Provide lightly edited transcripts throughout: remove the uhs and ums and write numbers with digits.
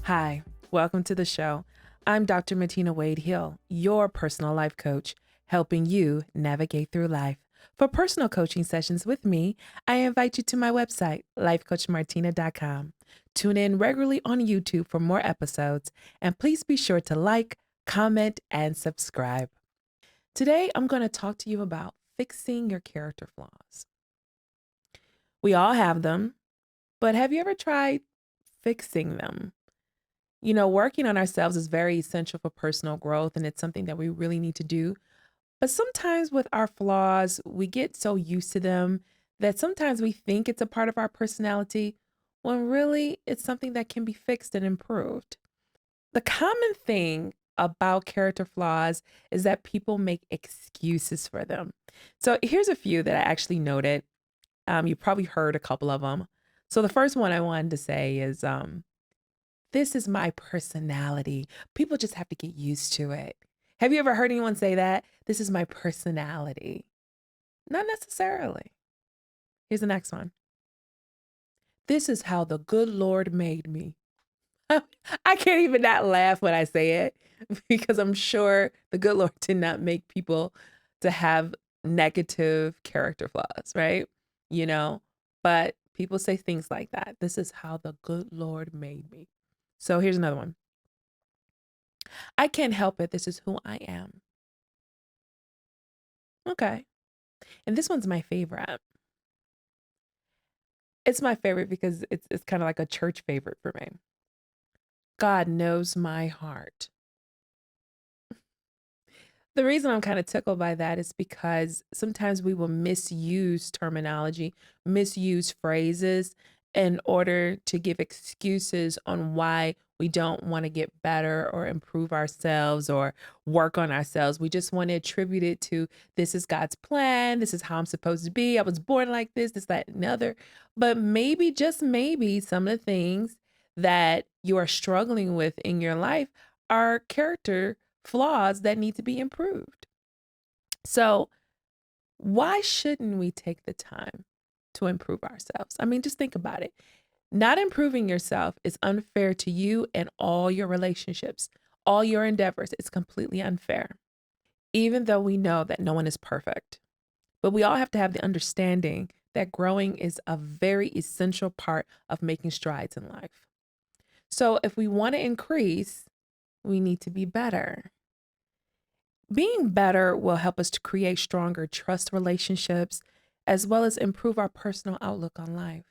Hi, welcome to the show. I'm Dr. Martina Wade-Hill, your personal life coach, helping you navigate through life. For personal coaching sessions with me, I invite you to my website, lifecoachmartina.com. Tune in regularly on YouTube for more episodes, and please be sure to like, comment, and subscribe. Today, I'm going to talk to you about fixing your character flaws. We all have them, but have you ever tried fixing them? Working on ourselves is very essential for personal growth, and it's something that we really need to do. But sometimes with our flaws, we get so used to them that sometimes we think it's a part of our personality when really it's something that can be fixed and improved. The common thing about character flaws is that people make excuses for them. So here's a few that I actually noted. You probably heard a couple of them. So the first one I wanted to say is this is my personality. People just have to get used to it. Have you ever heard anyone say that? This is my personality. Not necessarily. Here's the next one. This is how the good Lord made me. I can't even not laugh when I say it because I'm sure the good Lord did not make people to have negative character flaws, right? You know, but people say things like that. This is how the good Lord made me. So here's another one. I can't help it. This is who I am. Okay. And this one's my favorite. It's my favorite because it's kind of like a church favorite for me. God knows my heart. The reason I'm kind of tickled by that is because sometimes we will misuse terminology, misuse phrases in order to give excuses on why we don't want to get better or improve ourselves or work on ourselves. We just want to attribute it to this is God's plan. This is how I'm supposed to be. I was born like this, that, and the other. But maybe, just maybe, some of the things that you are struggling with in your life are character flaws that need to be improved. So, why shouldn't we take the time to improve ourselves? I mean, just think about it. Not improving yourself is unfair to you and all your relationships, all your endeavors. It's completely unfair, even though we know that no one is perfect. But we all have to have the understanding that growing is a very essential part of making strides in life. So, if we want to increase, we need to be better. Being better will help us to create stronger trust relationships as well as improve our personal outlook on life.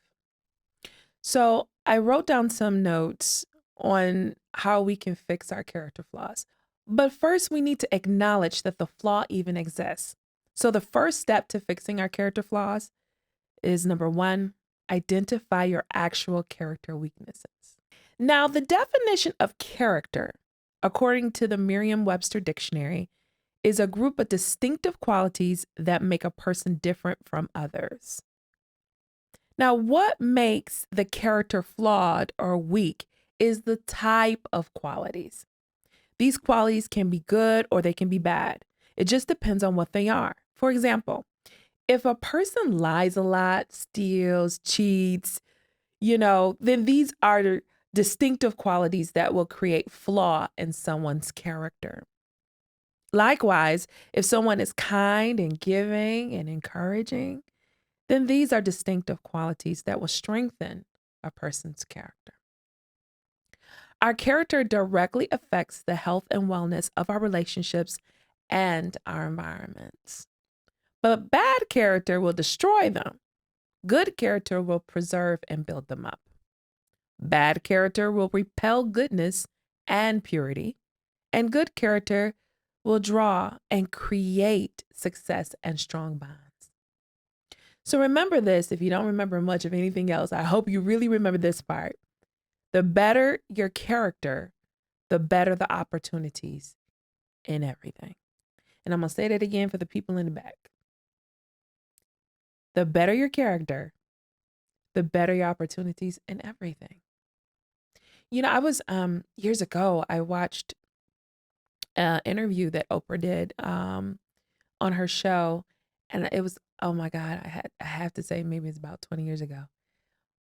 So, I wrote down some notes on how we can fix our character flaws. But first, we need to acknowledge that the flaw even exists. So, the first step to fixing our character flaws is number one, identify your actual character weaknesses. Now, the definition of character, according to the Merriam-Webster dictionary, is a group of distinctive qualities that make a person different from others. Now, what makes the character flawed or weak is the type of qualities. These qualities can be good or they can be bad. It just depends on what they are. For example, if a person lies a lot, steals, cheats, then these are distinctive qualities that will create flaw in someone's character. Likewise, if someone is kind and giving and encouraging, then these are distinctive qualities that will strengthen a person's character. Our character directly affects the health and wellness of our relationships and our environments. But bad character will destroy them. Good character will preserve and build them up. Bad character will repel goodness and purity, and good character will draw and create success and strong bonds. So remember this. If you don't remember much of anything else, I hope you really remember this part. The better your character, the better the opportunities in everything. And I'm going to say that again for the people in the back. The better your character, the better your opportunities in everything. I was years ago, I watched an interview that Oprah did on her show, and it was, oh my God, I have to say maybe it's about 20 years ago.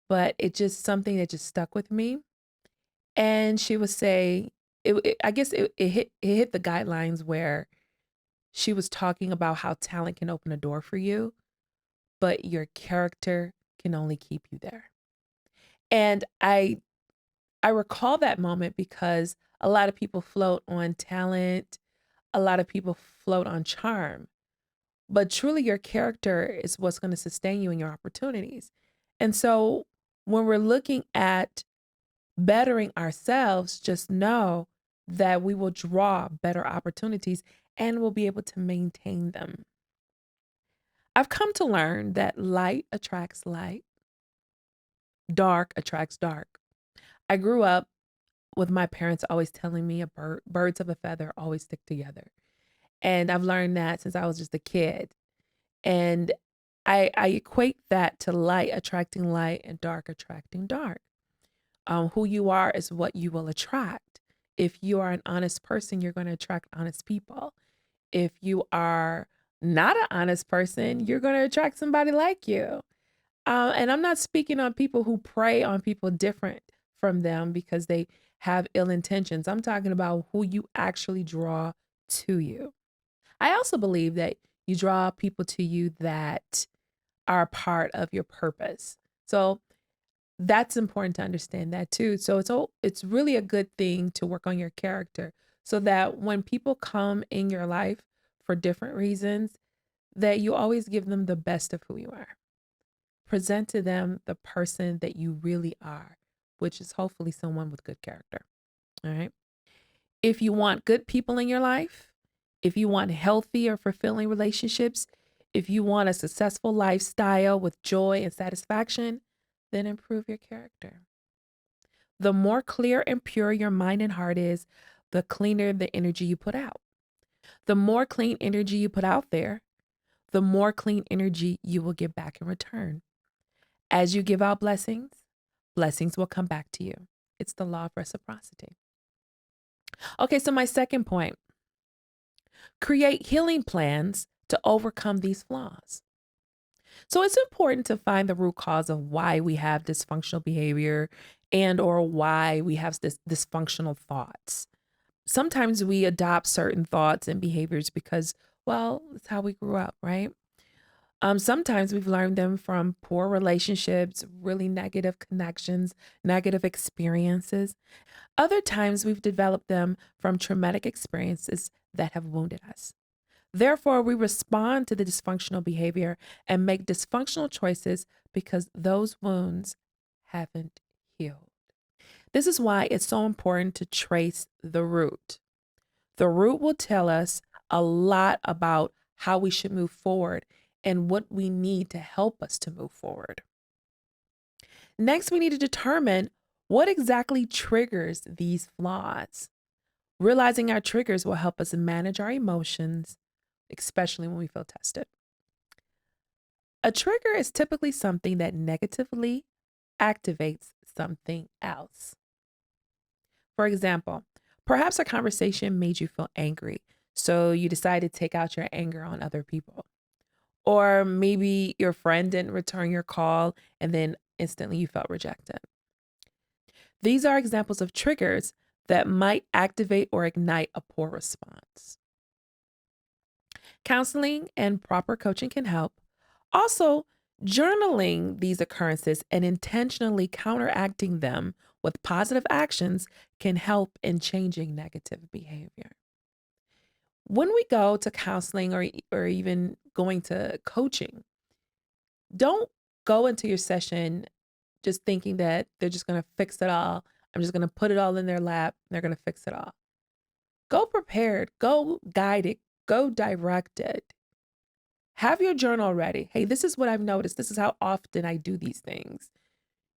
But it just something that just stuck with me. And she would say, I guess it hit the guidelines where she was talking about how talent can open a door for you, but your character can only keep you there. And I recall that moment because a lot of people float on talent, a lot of people float on charm, but truly your character is what's going to sustain you in your opportunities. And so when we're looking at bettering ourselves, just know that we will draw better opportunities and we'll be able to maintain them. I've come to learn that light attracts light, dark attracts dark. I grew up with my parents always telling me birds of a feather always stick together. And I've learned that since I was just a kid. And I equate that to light attracting light and dark attracting dark. Who you are is what you will attract. If you are an honest person, you're going to attract honest people. If you are not an honest person, you're going to attract somebody like you. And I'm not speaking on people who prey on people different from them because they have ill intentions. I'm talking about who you actually draw to you. I also believe that you draw people to you that are part of your purpose. So that's important to understand that too. So it's really a good thing to work on your character so that when people come in your life for different reasons, that you always give them the best of who you are. Present to them the person that you really are, which is hopefully someone with good character. All right. If you want good people in your life, if you want healthy or fulfilling relationships, if you want a successful lifestyle with joy and satisfaction, then improve your character. The more clear and pure your mind and heart is, the cleaner the energy you put out. The more clean energy you put out there, the more clean energy you will give back in return. As you give out blessings, blessings will come back to you. It's the law of reciprocity. Okay, so my second point, create healing plans to overcome these flaws. So it's important to find the root cause of why we have dysfunctional behavior and or why we have this dysfunctional thoughts. Sometimes we adopt certain thoughts and behaviors because, well, it's how we grew up, right? Sometimes we've learned them from poor relationships, really negative connections, negative experiences. Other times we've developed them from traumatic experiences that have wounded us. Therefore, we respond to the dysfunctional behavior and make dysfunctional choices because those wounds haven't healed. This is why it's so important to trace the root. The root will tell us a lot about how we should move forward and what we need to help us to move forward. Next, we need to determine what exactly triggers these flaws. Realizing our triggers will help us manage our emotions, especially when we feel tested. A trigger is typically something that negatively activates something else. For example, perhaps a conversation made you feel angry, so you decided to take out your anger on other people. Or maybe your friend didn't return your call and then instantly you felt rejected. These are examples of triggers that might activate or ignite a poor response. Counseling and proper coaching can help. Also, journaling these occurrences and intentionally counteracting them with positive actions can help in changing negative behavior. When we go to counseling or even going to coaching, don't go into your session just thinking that they're just going to fix it all. I'm just going to put it all in their lap. And they're going to fix it all. Go prepared, go guided, go directed. Have your journal ready. Hey, this is what I've noticed. This is how often I do these things.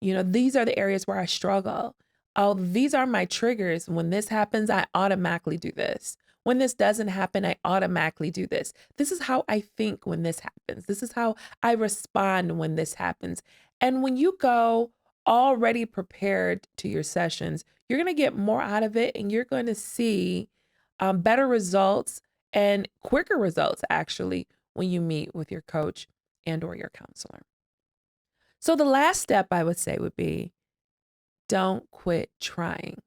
You know, these are the areas where I struggle. Oh, these are my triggers. When this happens, I automatically do this. When this doesn't happen, I automatically do this. This is how I think when this happens. This is how I respond when this happens. And when you go already prepared to your sessions, you're going to get more out of it and you're going to see better results and quicker results, actually, when you meet with your coach and or your counselor. So the last step I would say would be don't quit trying.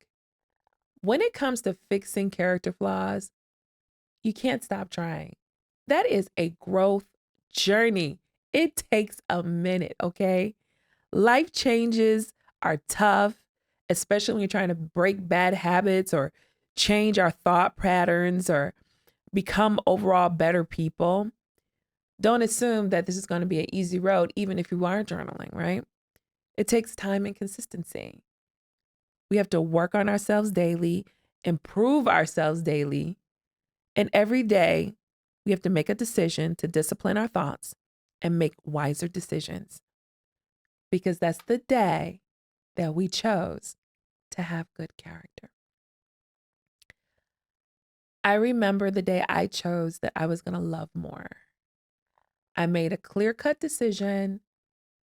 When it comes to fixing character flaws, you can't stop trying. That is a growth journey. It takes a minute, okay? Life changes are tough, especially when you're trying to break bad habits or change our thought patterns or become overall better people. Don't assume that this is going to be an easy road, even if you are journaling, right? It takes time and consistency. We have to work on ourselves daily, improve ourselves daily, and every day we have to make a decision to discipline our thoughts and make wiser decisions because that's the day that we chose to have good character. I remember the day I chose that I was going to love more. I made a clear-cut decision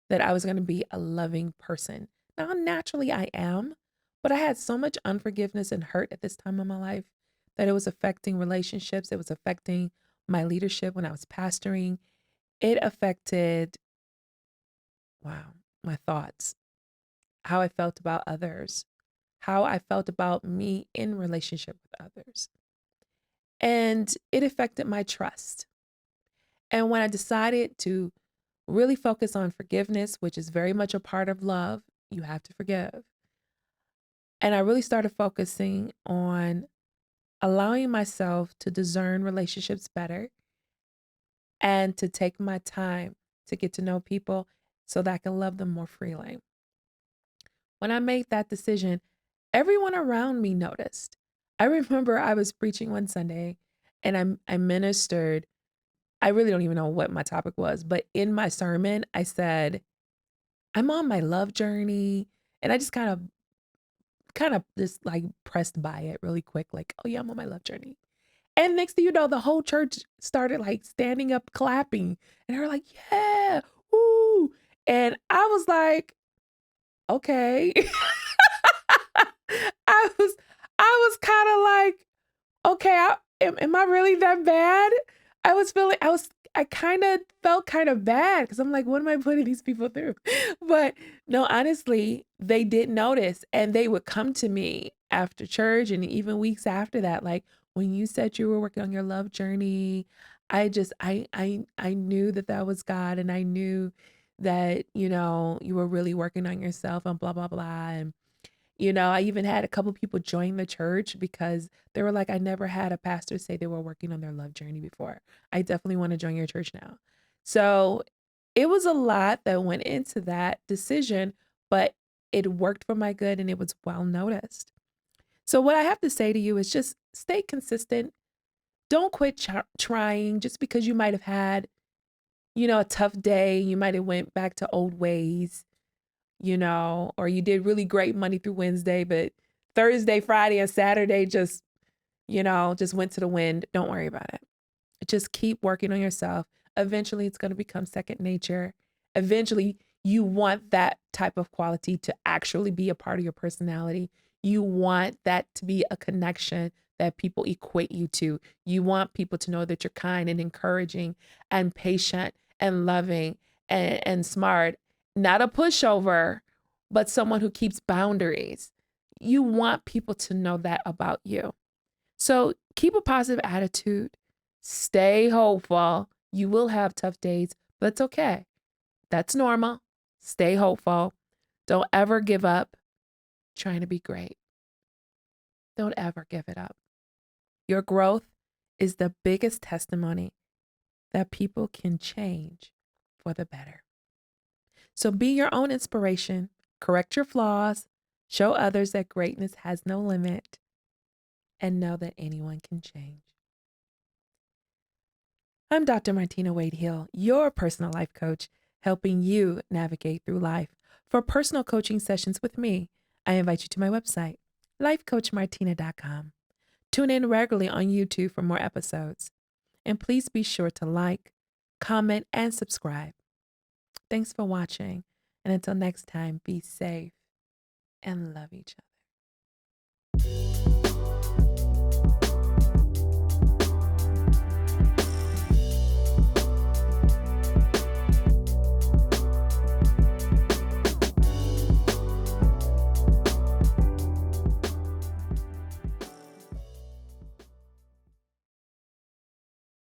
that I was going to be a loving person. Now, naturally, I am, but I had so much unforgiveness and hurt at this time of my life that it was affecting relationships. It was affecting my leadership when I was pastoring. It affected, wow, my thoughts, how I felt about others, how I felt about me in relationship with others. And it affected my trust. And when I decided to really focus on forgiveness, which is very much a part of love, you have to forgive. And I really started focusing on allowing myself to discern relationships better and to take my time to get to know people so that I can love them more freely. When I made that decision, everyone around me noticed. I remember I was preaching one Sunday and I ministered. I really don't even know what my topic was, but in my sermon, I said, I'm on my love journey. And I just kind of just like pressed by it really quick, like, oh yeah, I'm on my love journey. And next thing you know, the whole church started like standing up, clapping, and they were like, yeah, woo. And I was like, okay. I was I was kind of like, okay, am I really that bad? I kind of felt kind of bad because I'm like, what am I putting these people through? But no, honestly, they did notice and they would come to me after church and even weeks after that. Like when you said you were working on your love journey, I knew that that was God and I knew that, you were really working on yourself and blah, blah, blah. And I even had a couple people join the church because they were like, I never had a pastor say they were working on their love journey before. I definitely want to join your church now. So it was a lot that went into that decision, but it worked for my good and it was well noticed. So what I have to say to you is just stay consistent. Don't quit trying just because you might have had, a tough day. You might have went back to old ways, or you did really great Monday through Wednesday, but Thursday, Friday, and Saturday just went to the wind. Don't worry about it. Just keep working on yourself. Eventually, it's going to become second nature. Eventually, you want that type of quality to actually be a part of your personality. You want that to be a connection that people equate you to. You want people to know that you're kind and encouraging and patient and loving and smart, not a pushover, but someone who keeps boundaries. You want people to know that about you. So keep a positive attitude. Stay hopeful. You will have tough days, but it's okay. That's normal. Stay hopeful. Don't ever give up trying to be great. Don't ever give it up. Your growth is the biggest testimony that people can change for the better. So be your own inspiration, correct your flaws, show others that greatness has no limit, and know that anyone can change. I'm Dr. Martina Wade-Hill, your personal life coach, helping you navigate through life. For personal coaching sessions with me, I invite you to my website, lifecoachmartina.com. Tune in regularly on YouTube for more episodes. And please be sure to like, comment, and subscribe. Thanks for watching. And until next time, be safe and love each other.